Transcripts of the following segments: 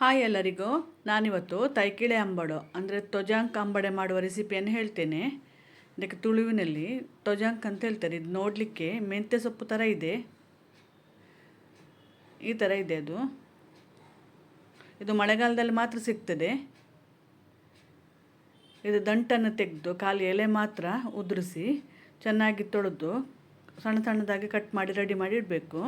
Hi ಎಲ್ಲರಿಗೂ. ನಾನಿವತ್ತು ತೈಕಿಳೆ ಅಂಬಡೋ ಅಂದರೆ ತೊಜಾಂಕ್ ಅಂಬಡೆ ಮಾಡುವ ರೆಸಿಪಿಯನ್ನು ಹೇಳ್ತೇನೆ. ಇದಕ್ಕೆ ತುಳುವಿನಲ್ಲಿ ತೊಜಾಂಕ್ ಅಂತ ಹೇಳ್ತಾರೆ. ಇದು ನೋಡಲಿಕ್ಕೆ ಮೆಂತ್ಯ ಸೊಪ್ಪು ಥರ ಇದೆ, ಈ ಥರ ಇದೆ. ಇದು ಮಳೆಗಾಲದಲ್ಲಿ ಮಾತ್ರ ಸಿಗ್ತದೆ. ಇದು ದಂಟನ್ನು ತೆಗೆದು ಖಾಲಿ ಎಲೆ ಮಾತ್ರ ಉದುರಿಸಿ ಚೆನ್ನಾಗಿ ತೊಳೆದು ಸಣ್ಣ ಸಣ್ಣದಾಗಿ ಕಟ್ ಮಾಡಿ ರೆಡಿ ಮಾಡಿ ಇಡಬೇಕು.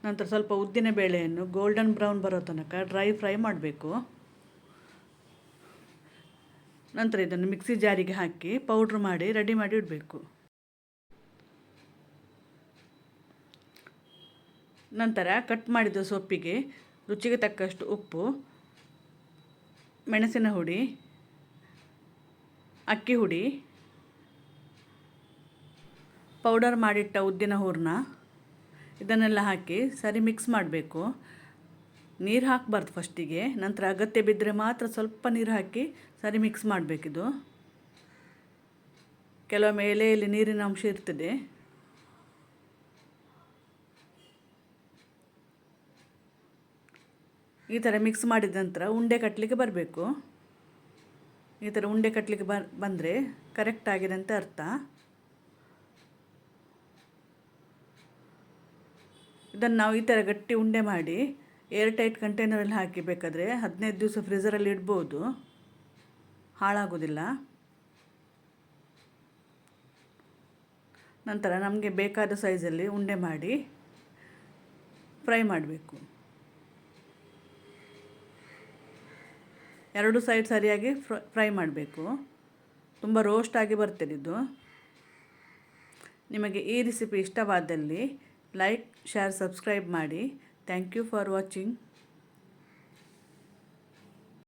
ನಂತರ ಸ್ವಲ್ಪ ಉದ್ದಿನ ಬೇಳೆಯನ್ನು ಗೋಲ್ಡನ್ ಬ್ರೌನ್ ಬರೋ ತನಕ ಡ್ರೈ ಫ್ರೈ ಮಾಡಬೇಕು. ನಂತರ ಇದನ್ನು ಮಿಕ್ಸಿ ಜಾರಿಗೆ ಹಾಕಿ ಪೌಡ್ರ್ ಮಾಡಿ ರೆಡಿ ಮಾಡಿ ಇಡಬೇಕು. ನಂತರ ಕಟ್ ಮಾಡಿದ ಸೊಪ್ಪಿಗೆ ರುಚಿಗೆ ತಕ್ಕಷ್ಟು ಉಪ್ಪು, ಮೆಣಸಿನ ಹುಡಿ, ಅಕ್ಕಿ ಹುಡಿ, ಪೌಡರ್ ಮಾಡಿಟ್ಟ ಉದ್ದಿನ ಹೂರಣ ಇದನ್ನೆಲ್ಲ ಹಾಕಿ ಸರಿ ಮಿಕ್ಸ್ ಮಾಡಬೇಕು. ನೀರು ಹಾಕಬಾರ್ದು ಫಸ್ಟಿಗೆ, ನಂತರ ಅಗತ್ಯ ಬಿದ್ದರೆ ಮಾತ್ರ ಸ್ವಲ್ಪ ನೀರು ಹಾಕಿ ಸರಿ ಮಿಕ್ಸ್ ಮಾಡಬೇಕಿದು. ಕೆಲವೊಮ್ಮೆ ಎಲೆಯಲ್ಲಿ ನೀರಿನ ಅಂಶ ಇರ್ತದೆ. ಈ ಥರ ಮಿಕ್ಸ್ ಮಾಡಿದ ನಂತರ ಉಂಡೆ ಕಟ್ಟಲಿಕ್ಕೆ ಬರಬೇಕು. ಈ ಥರ ಉಂಡೆ ಕಟ್ಟಲಿಕ್ಕೆ ಬಂದರೆ ಕರೆಕ್ಟ್ ಆಗಿದೆ ಅಂತ ಅರ್ಥ. ಇದನ್ನು ನಾವು ಈ ಥರ ಗಟ್ಟಿ ಉಂಡೆ ಮಾಡಿ ಏರ್ ಟೈಟ್ ಕಂಟೈನರಲ್ಲಿ ಹಾಕಿ ಬೇಕಾದರೆ 15 ದಿವಸ ಫ್ರೀಝರಲ್ಲಿ ಇಡ್ಬೋದು, ಹಾಳಾಗೋದಿಲ್ಲ. ನಂತರ ನಮಗೆ ಬೇಕಾದ ಸೈಜಲ್ಲಿ ಉಂಡೆ ಮಾಡಿ ಫ್ರೈ ಮಾಡಬೇಕು. ಎರಡು ಸೈಡ್ ಸರಿಯಾಗಿ ಫ್ರೈ ಮಾಡಬೇಕು. ತುಂಬ ರೋಸ್ಟ್ ಆಗಿ ಬರ್ತದೆ ಇದು. ನಿಮಗೆ ಈ ರೆಸಿಪಿ ಇಷ್ಟವಾದಲ್ಲಿ ಲೈಕ್, ಶೇರ್, ಸಬ್ಸ್ಕ್ರೈಬ್ ಮಾಡಿ. Thank you for watching.